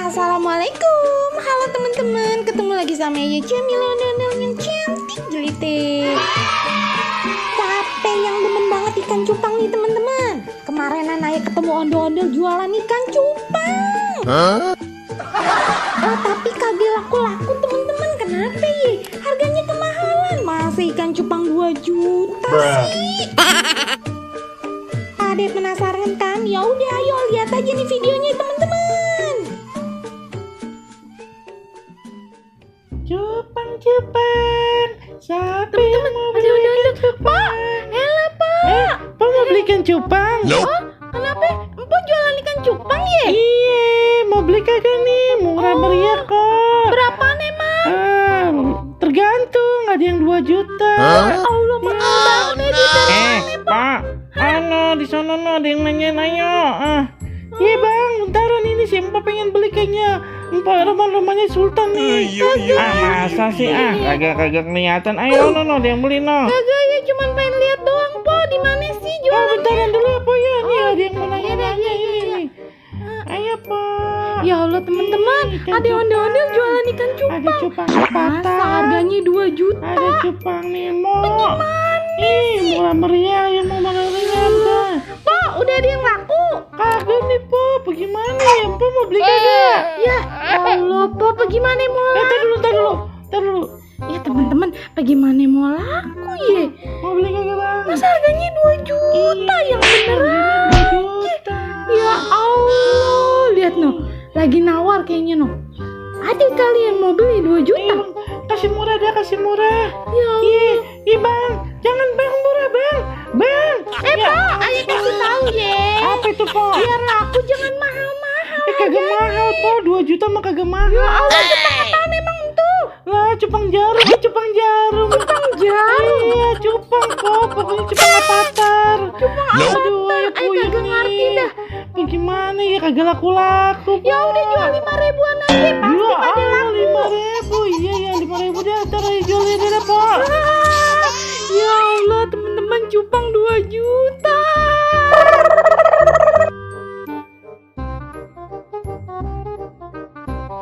Assalamualaikum. Halo teman-teman, ketemu lagi sama Yaya Jamila Ondel-ondel yang cantik jelite. Capek yang demen banget ikan cupang nih teman-teman. Kemarinan Ayah ketemu ondel-ondel jualan ikan cupang. Tapi kagak laku-laku teman-teman. Kenapa ya? Harganya kemahalan. Masa ikan cupang 2 juta sih? Adek penasaran kan? Ya udah, ayo lihat aja nih videonya teman-teman. Cupang, siapa yang mau beli ikan cupang? Pak. Pak mau beli ikan cupang? Oh, kenapa? Empok jualan ikan cupang ya? Iya, mau beli kagak nih? Murah meriah kok. Berapaan emang? Tergantung, ada yang 2 juta. Allah, mahal banget. Pak, di sono ada yang nanya-nanya. Iya bang, bentaran ini sih Empok pengen beli kayaknya. Empok rumahnya Sultan nih. Masa sih kagak kelihatan. Ayo ada yang beli Kagak ya, cuman pengen lihat doang po. Di mana sih jualannya? Bentaran dulu apa ya? Nih ada yang mau nanya-nanya ini nih. Ayo Pak. Ya Allah teman-teman, ada ondel-ondel jualan ikan cupang. Ada cupang patah. Masa harganya 2 juta? Ada cupang Nemo. Murah meriah, yang mau meriah udah. Po, udah ada yang laku? Kagak nih Po, bagaimana ya? Po mau beli kagak? Ya Allah po, bagaimana mau laku? Tar dulu. Ya teman-teman, bagaimana mau laku ya? Mau beli kagak bang? Masa harganya 2 juta yang bener aja. Ya Allah, lihat noh, lagi nawar kayaknya noh. Ada kali yang mau beli 2 juta? Kasih murah dah, kasih murah. Ya Allah. Iya bang, jangan bang murah bang. Pak, Ayah kasih tahu ya. Apa itu Po? Biar laku jangan mahal-mahal. Kagak mahal Po, 2 juta mah kagak mahal. Ya Allah, cupang apaan emang tuh? Lah cupang jarum. Cupang jarum? Iya cupang Po, pokoknya cupang avatar. Cupang avatar, Ayah kagak ngerti dah. Bagaimana ya, kagak laku-laku Po. Ya udah jual 5 ribuan aja.